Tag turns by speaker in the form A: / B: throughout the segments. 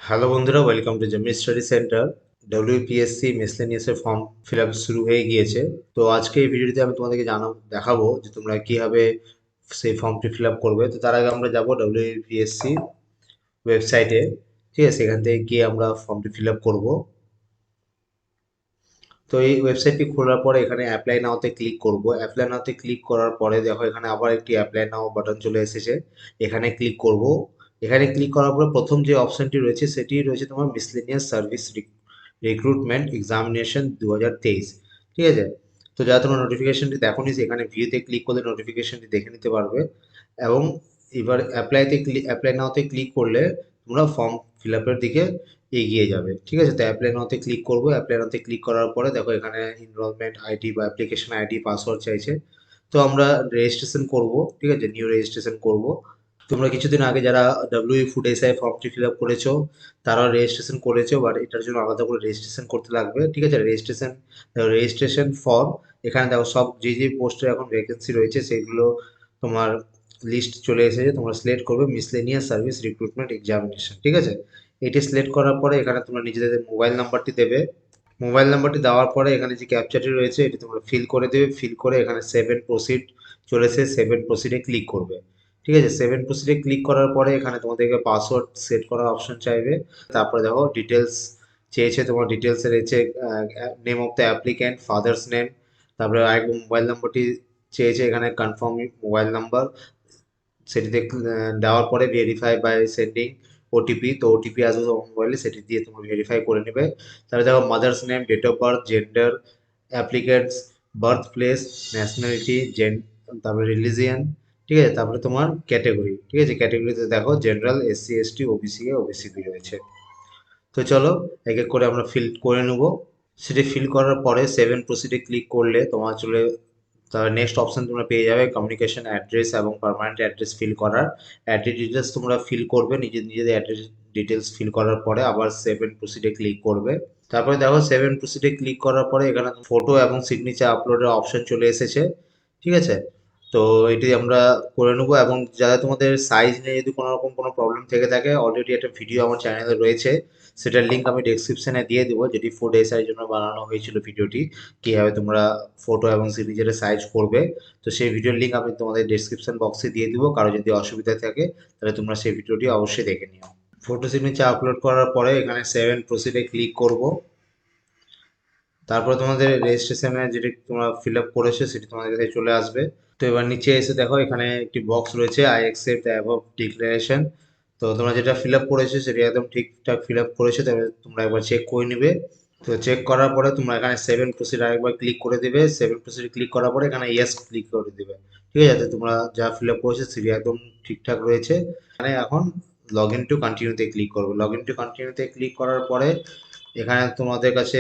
A: Hello বন্ধুরা, welcome to জমি study centre. WPSC miscellaneous এর ফর্ম ফিল আপ শুরু হয়ে গিয়েছে। তো আজকে এই ভিডিওতে আমি তোমাদেরকে দেখাবো যে তোমরা কিভাবে সেই ফর্মটি ফিল আপ করবে। তো তার আগে আমরা যাবো ডব্লিউপিএসসি ওয়েবসাইটে। ঠিক আছে, সেখান থেকে গিয়ে আমরা ফর্মটি ফিল আপ করবো। তো এই ওয়েবসাইটটি খোলার পরে এখানে অ্যাপ্লাই নাওতে ক্লিক করব। অ্যাপ্লাই নাওতে ক্লিক করার পরে দেখো এখানে আবার একটি অ্যাপ্লাই নাও বাটন চলে এসেছে। এখানে ক্লিক করব। এখানে ক্লিক করার পরে প্রথম যে অপশনটি রয়েছে সেটি রয়েছে তোমার মিসলেনিয়াস সার্ভিস রিক্রুটমেন্ট এক্সামিনেশন 2023। ঠিক আছে, তো যারা তোমরা নোটিফিকেশনটি দেখোনি সেখানে ভিউতে ক্লিক করলে নোটিফিকেশনটি দেখে নিতে পারবে। এবং এবার অ্যাপ্লাই নাওতে ক্লিক করলে তোমরা ফর্ম ফিল আপের দিকে এগিয়ে যাবে। ঠিক আছে, তো অ্যাপ্লাই নাওতে ক্লিক করবো। অ্যাপ্লাই নাওতে ক্লিক করার পরে দেখো এখানে এনরোলমেন্ট আইডি বা অ্যাপ্লিকেশন আইডি পাসওয়ার্ড চাইছে। তো আমরা রেজিস্ট্রেশন করব। ঠিক আছে, নিউ রেজিস্ট্রেশন করব। তোমরা কিছুদিন আগে যারা ফুড এসআই ফর্মটি ফিল আপ করেছো তারাও রেজিস্ট্রেশন করেছো, বাট এটার জন্য আলাদা করে রেজিস্ট্রেশন করতে লাগবে। ঠিক আছে, রেজিস্ট্রেশন ফর্ম। এখানে দেখো সব যে পোস্টে এখন ভ্যাকেন্সি রয়েছে সেগুলো তোমার লিস্ট চলে এসেছে। তোমরা সিলেক্ট করবে মিসলেনিয়াস সার্ভিস রিক্রুটমেন্ট এক্সামিনেশন। ঠিক আছে, এটি সিলেক্ট করার পরে এখানে তোমরা নিজেদের মোবাইল নাম্বারটি দেবে। মোবাইল নাম্বারটি দেওয়ার পরে এখানে যে ক্যাপচারটি রয়েছে এটি তোমরা ফিল করে দেবে। ফিল করে এখানে সেভেন প্রসিড চলেছে, সেভেন প্রসিডে ক্লিক করবে। ঠিক আছে, সেভেন প্রসিডে ক্লিক করার পরে এখানে তোমাদেরকে পাসওয়ার্ড সেট করার অপশন চাইবে। তারপরে দেখো ডিটেলস চেয়েছে, তোমার ডিটেলসে রয়েছে name of the applicant, father's name, তারপরে আরেকবার মোবাইল নাম্বারটি চেয়েছে, এখানে কনফার্ম মোবাইল নাম্বার সেটিতে দেওয়ার পরে ভেরিফাই বাই সেন্ডিং ওটিপি। তো ওটিপি আসবে তোমার মোবাইলে, সেটি দিয়ে তুমি ভেরিফাই করে নেবে। তারপরে দেখো mother's name, date of birth, gender, applicant's, birth place, nationality, তারপরে রিলিজিয়ান। ঠিক আছে, তারপরে তোমার ক্যাটেগরি। ঠিক আছে, ক্যাটেগরিতে দেখো general, SC ST, OBC A, OBC B রয়েছে। তো চলো এক এক করে আমরা ফিল করে নেব। সেটি ফিল করার পরে সেভেন প্রসিডে ক্লিক করলে তোমার চলে, তার নেক্সট অপশন তোমরা পেয়ে যাবে কমিউনিকেশন অ্যাড্রেস এবং পার্মানেন্ট অ্যাড্রেস ফিল করার। অ্যাড্রেস ডিটেলস তোমরা ফিল করবে, নিজেদের অ্যাড্রেস ডিটেলস ফিল করার পরে আবার সেভেন প্রসিডে ক্লিক করবে। তারপরে দেখো সেভেন প্রসিডে ক্লিক করার পরে এখানে ফটো এবং সিগনেচার আপলোডের অপশন চলে এসেছে। ঠিক আছে, তো এটি আমরা করে নেবো। এবং যারা তোমাদের সাইজ নিয়ে যদি কোনো রকম কোনো প্রবলেম থেকে থাকে, অলরেডি একটা ভিডিও আমার চ্যানেলে রয়েছে, সেটার লিঙ্ক আমি ডেসক্রিপশনে দিয়ে দেবো, যেটি ফুড এসআই জন্য বানানো হয়েছিল ভিডিওটি, কীভাবে তোমরা ফটো এবং সিগনেচারের সাইজ করবে। তো সেই ভিডিওর লিঙ্ক আমি তোমাদের ডেসক্রিপশন বক্সে দিয়ে দিব। কারো যদি অসুবিধা থাকে তাহলে তোমরা সেই ভিডিওটি অবশ্যই দেখে নিও। ফটো সিগনেচার আপলোড করার পরে এখানে সেভেন প্রসিডে ক্লিক করব। তারপরে তোমাদের রেজিস্ট্রেশনে যেটি তোমরা ফিল আপ করেছো সেটি তোমাদের কাছে চলে আসবে। তো এবার নিচে এসে দেখো এখানে একটি বক্স রয়েছে, I accept the above declaration. তো তোমরা যেটা ফিল আপ করেছো সেটা একদম ঠিকঠাক ফিল আপ করেছো, তবে তোমরা একবার চেক করে নিবে। তো চেক করার পরে তোমরা এখানে সেভেন প্রসিড আরেকবার ক্লিক করে দিবে। সেভেন প্রসিড ক্লিক করার পরে এখানে ইয়েস ক্লিক করে দিবে। ঠিক আছে, যাতে তোমরা যা ফিল আপ করেছো সেটি একদম ঠিকঠাক রয়েছে। এখানে এখন লগ ইন টু কন্টিনিউতে ক্লিক করবে। লগ ইন টু কন্টিনিউতে ক্লিক করার পরে এখানে তোমাদের কাছে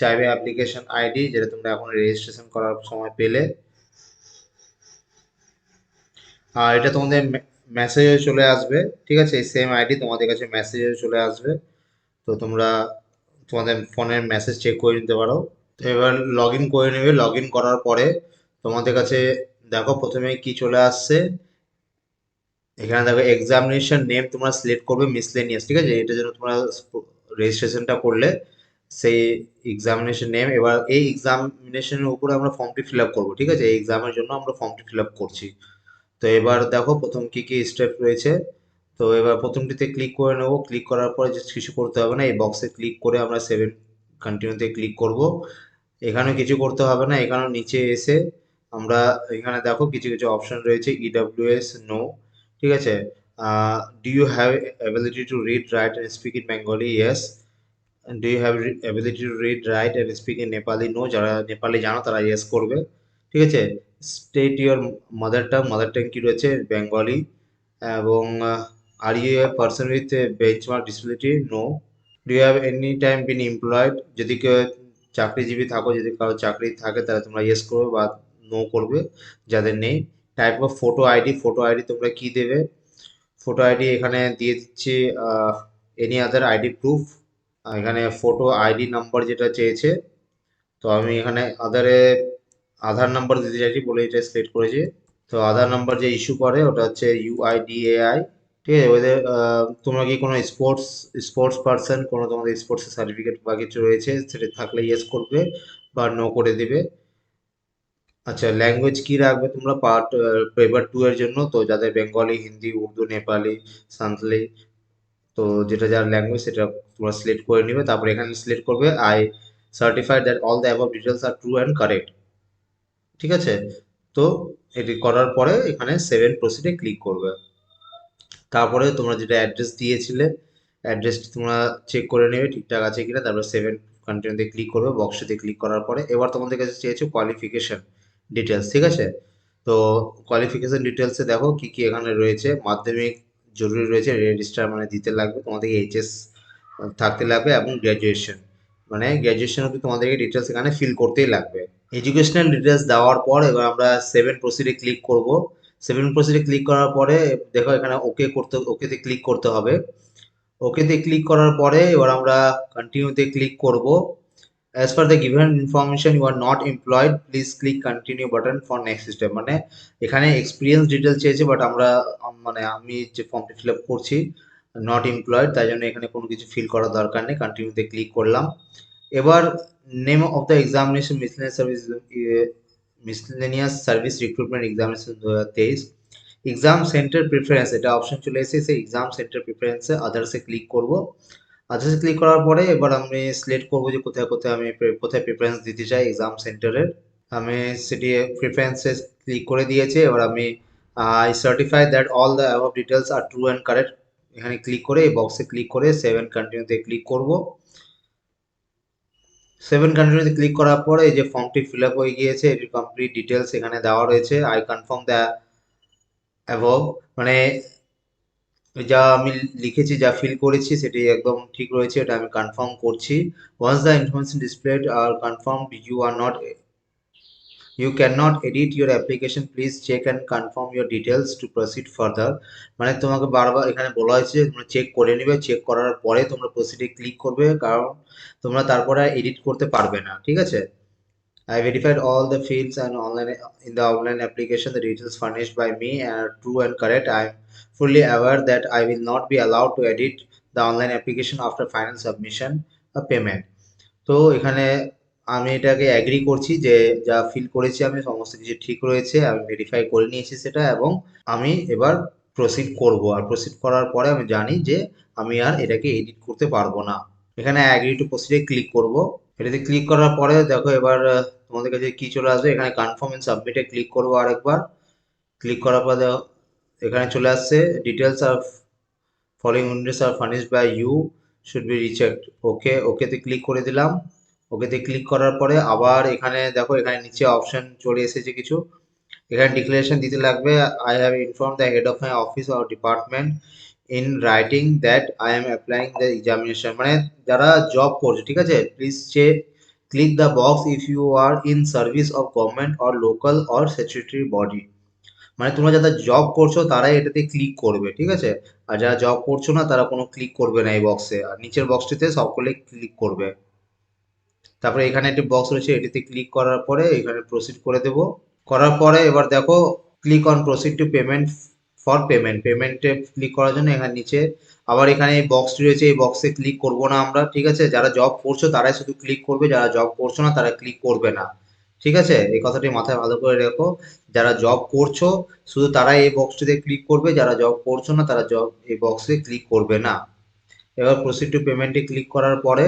A: চাইবে অ্যাপ্লিকেশন আইডি, যেটা তোমরা এখন রেজিস্ট্রেশন করার সময় পেলে। আর এটা তোমাদের মেসেজে চলে আসবে। ঠিক আছে, এই সেম আইডি তোমাদের কাছে মেসেজে চলে আসবে। তো তোমরা তোমাদের ফোনের মেসেজ চেক করে নিতে পারো। তো এবার লগ ইন করে নেবে। লগ ইন করার পরে তোমাদের কাছে দেখো প্রথমে কি চলে আসছে। এখানে দেখো এক্সামিনেশন নেম তোমরা সিলেক্ট করবে মিসলেনিয়াস। ঠিক আছে, এটার জন্য তোমরা রেজিস্ট্রেশনটা করলে সেই এক্সামিনেশন নেম। এবার এই এক্সামিনেশনের উপরে আমরা ফর্মটি ফিল আপ করবো। ঠিক আছে, এই এক্সামের জন্য আমরা ফর্মটি ফিল আপ করছি। তো এবার দেখো প্রথম কি কি স্টেপ রয়েছে। তো এবার প্রথমটিতে ক্লিক করে নেবো। ক্লিক করার পরে যে কিছু করতে হবে না, এই বক্সে ক্লিক করে আমরা সেভেন কন্টিনিউতে ক্লিক করব। এখানে কিছু করতে হবে না। এখানে নিচে এসে আমরা এখানে দেখো কিছু কিছু অপশন রয়েছে, ইডব্লিউএস নো। ঠিক আছে, do you have ability to read write and speak in Bengali? Yes. Do you have ability to read write and speak in Nepali? No. যারা নেপালি জানো তারা ইয়েস করবে। ঠিক আছে, স্টেট ইউর মাদার টাং কি রয়েছে? বেঙ্গলি। এবং are you a person with benchmark disability? No. Do you have any time been employed? যদি কেউ চাকরিজীবী থাকো, যদি কারো চাকরি থাকে তাহলে তোমরা ইয়েস করবে বা নো করবে, যাদের নেই। টাইপ অফ ফটো আইডি তোমরা কি দেবে? ফটো আইডি এখানে দিয়ে দিচ্ছি এনি আদার আইডি প্রুফ। এখানে ফটো আইডি নাম্বার যেটা চেয়েছে, তো আমি এখানে আধার নাম্বার দিতে চাইছি বলে এটা সিলেক্ট করেছি। তো আধার নাম্বার যে ইস্যু করে ওটা হচ্ছে ইউআইডিএআই। ঠিক আছে। ওদের তোমরা কি কোনো স্পোর্টস স্পোর্টস পার্সন, কোনো তোমাদের স্পোর্টসের সার্টিফিকেট বা কিছু রয়েছে, সেটা থাকলে ইয়েস করবে বা নো করে দিবে। আচ্ছা, ল্যাঙ্গুয়েজ কি রাখবে তোমরা পেপার 2 এর জন্য? তো যাদের বেঙ্গলি, হিন্দি, উর্দু, নেপালি, সাঁওতালি, তো যেটা যার ল্যাঙ্গুয়েজ সেটা তোমরা সিলেক্ট করে নিবে। তারপরে এখানে সিলেক্ট করবে I certified that all the above details are true and correct. ঠিক আছে। তো এটি করার পরে এখানে সেভেন প্রসিডে ক্লিক করবে। তারপরে তোমরা যেটা অ্যাড্রেস দিয়েছিলে, অ্যাড্রেসটি তোমরা চেক করে নেবে ঠিকঠাক আছে কিনা। তারপরে সেভেন কন্টিনিউতে ক্লিক করবে। বক্সটিতে ক্লিক করার পরে এবার তোমাদের কাছে চেয়েছে কোয়ালিফিকেশন ডিটেলস। ঠিক আছে। তো কোয়ালিফিকেশন ডিটেলসে দেখো কি কি এখানে রয়েছে। মাধ্যমিক জরুরি রয়েছে, রেজিস্টার মানে দিতে লাগবে তোমাদের, এইচএস থাকতে লাগবে, এবং গ্র্যাজুয়েশন মানে গ্র্যাজুয়েশন অবধি তোমাদেরকে ডিটেলস এখানে ফিল করতেই লাগবে। এডুকেশনাল ডিটেলস দেওয়ার পর এবার আমরা সেভেন প্রসিডে ক্লিক করব। সেভেন প্রসিডে ক্লিক করার পরে দেখো এখানে ওকেতে ক্লিক করতে হবে। ওকেতে ক্লিক করার পরে এবার আমরা কন্টিনিউতে ক্লিক করব। As per the given information you are not employed, please click continue button for next step. মানে এখানে এক্সপিরিয়েন্স ডিটেলস চেয়েছে, বাট আমরা মানে আমি যে ফর্মটি ফিল আপ করছি নট এমপ্লয়েড, তাই জন্য এখানে কোনো কিছু ফিল করার দরকার নেই। কন্টিনিউতে ক্লিক করলাম। এবার name of the examination miscellaneous service recruitment examination 2023। Exam centre preference এটা অপশন চলে এসেছে। এক্সাম সেন্টার প্রিফারেন্সে আদার্সে ক্লিক করব। আদার্সে ক্লিক করার পরে এবার আমি সিলেক্ট করব যে কোথায় কোথায় আমি কোথায় প্রিফারেন্স দিতে চাই এক্সাম সেন্টারের। আমি সেটি প্রিফারেন্সে ক্লিক করে দিয়েছি। এবার আমি I certify that all the above details are true and correct, এখানে ক্লিক করে এই বক্সে ক্লিক করে সেভেন কন্টিনিউতে ক্লিক করব। সেভেন কন্টিনিউতে ক্লিক করার পরে এই যে ফর্মটি ফিল আপ হয়ে গিয়েছে, এটির কমপ্লিট ডিটেলস এখানে দেওয়া রয়েছে। আই কনফার্ম দ্য অ্যাবভ, মানে যা আমি লিখেছি, যা ফিল করেছি সেটি একদম ঠিক রয়েছে, এটা আমি কনফার্ম করছি। Once the information displayed are confirm you cannot edit your application, please check and confirm your details to proceed further। মানে তোমাকে বারবার এখানে বলা হয়েছে যে তোমরা চেক করে নেবে, চেক করার পরে তোমরা প্রসিডে ক্লিক করবে, কারণ তোমরা তারপরে এডিট করতে পারবে না। ঠিক আছে। I verified all the fields and online in the online application. The details furnished by me are true and correct. I am fully aware that I will not be allowed to edit the online application after final submission or payment। তো এখানে আমি এটাকে agree করছি যে যা feel করেছি আমি সমস্ত কিছু ঠিক রয়েছে, আমি ভেরিফাই করে নিয়েছি সেটা, এবং আমি এবার প্রসিড করব। আর প্রসিড করার পরে আমি জানি যে আমি আর এটাকে এডিট করতে পারবো না। এখানে অ্যাগ্রি টু প্রসিডে ক্লিক করব। এটাতে ক্লিক করার পরে দেখো এবার তোমাদের কাছে কি চলে আসবে, এখানে কনফার্ম এন্ড সাবমিটে ক্লিক করবো আরেকবার। ক্লিক করার পরে এখানে চলে আসছে ডিটেলস অফ ফলোইং উইন্ডোজ আর furnished by you should be rechecked. ওকেতে ক্লিক করে দিলাম। ওকেতে ক্লিক করার পরে আবার এখানে দেখো এখানে নিচে অপশন চলে এসেছে কিছু, এখানে ডিক্লারেশন দিতে লাগবে। I have inform the head of my office or department in writing that I am applying the examination, মানে যারা জব করছে, ঠিক আছে, please click the box if you are in service of government or local or statutory body. মানে তোমরা যারা job করছো তারাই এটাতে ক্লিক করবে। ঠিক আছে। আর যারা জব করছো না তারা কোনো ক্লিক করবে না এই বক্সে, আর নিচের বক্সটিতে সকলে ক্লিক করবে। তারপরে এখানে একটি বক্স রয়েছে, এটিতে ক্লিক করার পরে এখানে প্রসিড করে দেব। করার পরে এবার দেখো click on proceed to payment for পেমেন্টে ক্লিক করার জন্য এখানে নিচে আবার এখানে এই বক্সটি রয়েছে, এই বক্সে ক্লিক করব না আমরা। ঠিক আছে। যারা জব করছো তারাই শুধু ক্লিক করবে, যারা জব করছো না তারা ক্লিক করবে না। ঠিক আছে। এই কথাটি মাথায় ভালো করে রেখো, যারা জব করছো শুধু তারাই এই বক্সটিতে ক্লিক করবে, যারা জব করছো না তারা এই বক্সে ক্লিক করবে না। এবার প্রসিড টু পেমেন্টে ক্লিক করার পরে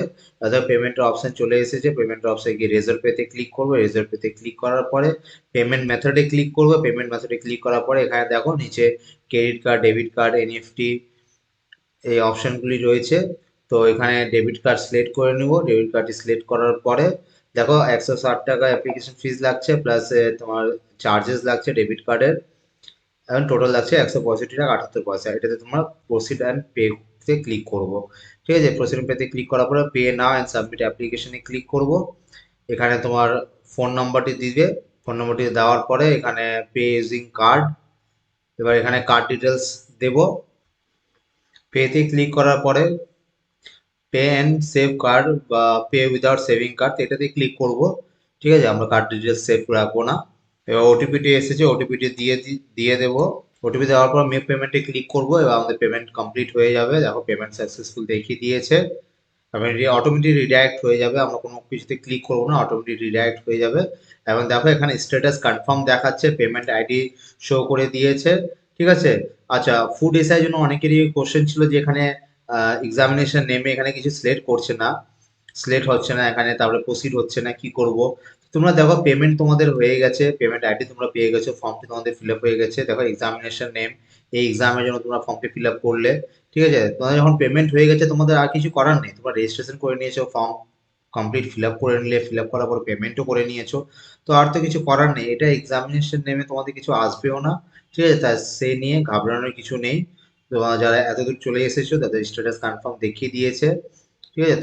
A: পেমেন্টের অপশন চলে এসেছে। পেমেন্টের অপশনে গিয়ে রেজাল্ট পেতে ক্লিক করবো। রেজাল্ট পেতে ক্লিক করার পরে পেমেন্ট মেথডে ক্লিক করবো। পেমেন্ট মেথডে ক্লিক করার পরে এখানে দেখো নিচে credit card, debit card, NEFT এই অপশনগুলি রয়েছে। তো এখানে ডেবিট কার্ড সিলেক্ট করে নেব। ডেবিট কার্ডটি সিলেক্ট করার পরে দেখো 160 টাকা অ্যাপ্লিকেশন ফিস লাগছে, প্লাস তোমার চার্জেস লাগছে ডেবিট কার্ডের, এখন টোটাল লাগছে 165 টাকা 78 পয়সা। এটাতে তোমার প্রসিড অ্যান্ড পে তে ক্লিক করব। ঠিক আছে। প্রসিড পেতে ক্লিক করার পরে পে নাও অ্যান্ড সাবমিট অ্যাপ্লিকেশনে ক্লিক করব। এখানে তোমার ফোন নম্বরটি দিবে। ফোন নম্বরটি দেওয়ার পরে এখানে পে ইউজিং কার্ড, এবার এখানে কার্ড ডিটেলস দেব। পেতে ক্লিক করার পরে পে অ্যান্ড সেভ কার্ড বা পে উইদাউট সেভিং কার্ড এটাতে ক্লিক করব। ঠিক আছে। আমরা কার্ড ডিটেলস সেভ রাখবো না। এবার ওটিপিটি এসেছে, ওটিপিটি দিয়ে দেবো। ওটিপি দেওয়ার পর মেক পেমেন্টে ক্লিক করবো এবং আমাদের পেমেন্ট কমপ্লিট হয়ে যাবে। দেখো পেমেন্ট সাকসেসফুল দেখিয়ে দিয়েছে। অটোমেটিক রিডাইরেক্ট হয়ে যাবে, আমরা কোনো কিছুতে ক্লিক করবো না, অটোমেটিক রিডাইরেক্ট হয়ে যাবে। এবং দেখো এখানে স্ট্যাটাস কনফার্ম দেখাচ্ছে, পেমেন্ট আইডি শো করে দিয়েছে। ঠিক আছে। আচ্ছা, ফুড এসআই জন্য অনেকেরই কোশ্চেন ছিল যে এখানে এক্সামিনেশন নেমে এখানে কিছু সিলেক্ট করছে না, সিলেক্ট হচ্ছে না এখানে, তারপরে প্রসিড হচ্ছে না, কি করব? তোমরা দেখো পেমেন্ট তোমাদের হয়ে গেছে, পেমেন্ট আইডি তোমরা পেয়ে গেছো, ফর্মটি তোমাদের ফিল আপ হয়ে গেছে। দেখো এক্সামিনেশন নেম, এই এক্সামের জন্য তোমরা ফর্মটি ফিল আপ করলে। ঠিক আছে, তোমাদের যখন পেমেন্ট হয়ে গেছে তোমাদের আর কিছু করার নেই, তোমরা রেজিস্ট্রেশন করে নিয়েছো, ফর্ম কমপ্লিট ফিল আপ করে নিলে, ফিল আপ করার পর পেমেন্টও করে নিয়েছো। তো আর তো কিছু করার নেই, এটা এক্সামিনেশন নেমে তোমাদের কিছু আসবেও না। ঠিক আছে, তা সেই নিয়ে ঘাবড়ানোর কিছু নেই। তোমরা যারা এতদূর চলে এসেছো তাদের স্ট্যাটাস কনফার্ম দেখিয়ে দিয়েছে। ঠিক আছে,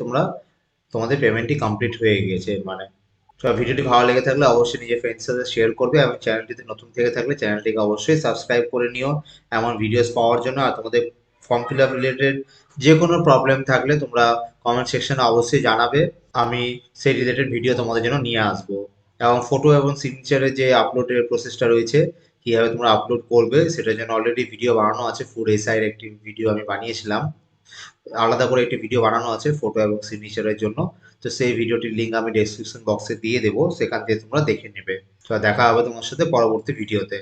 A: তোমাদের পেমেন্টটি কমপ্লিট হয়ে গিয়েছে মানে। তো ভিডিওটি ভালো লেগে থাকলে অবশ্যই নিজের ফ্রেন্ডসের সাথে শেয়ার করবে, এবং চ্যানেলটিতে নতুন থেকে থাকলে চ্যানেলটিকে অবশ্যই সাবস্ক্রাইব করে নিও এমন ভিডিওস পাওয়ার জন্য। আর তোমাদের ফর্ম ফিল আপ রিলেটেড যে কোনো প্রবলেম থাকলে তোমরা কমেন্ট সেকশনে অবশ্যই জানাবে, আমি সেই রিলেটেড ভিডিও তোমাদের জন্য নিয়ে আসবো। এবং ফটো এবং সিগনেচারের যে আপলোডের প্রসেসটা রয়েছে, কীভাবে তোমরা আপলোড করবে সেটার জন্য অলরেডি ভিডিও বানানো আছে, ফুড এসআইয়ের একটি ভিডিও আমি বানিয়েছিলাম, আলাদা করে একটি ভিডিও বানানো আছে ফটো এবং সিগনেচারের জন্য। তো সেই ভিডিওটির লিঙ্ক আমি ডেসক্রিপশন বক্সে দিয়ে দেবো, সেখান থেকে তোমরা দেখে নেবে। তো দেখা হবে তোমার সাথে পরবর্তী ভিডিওতে।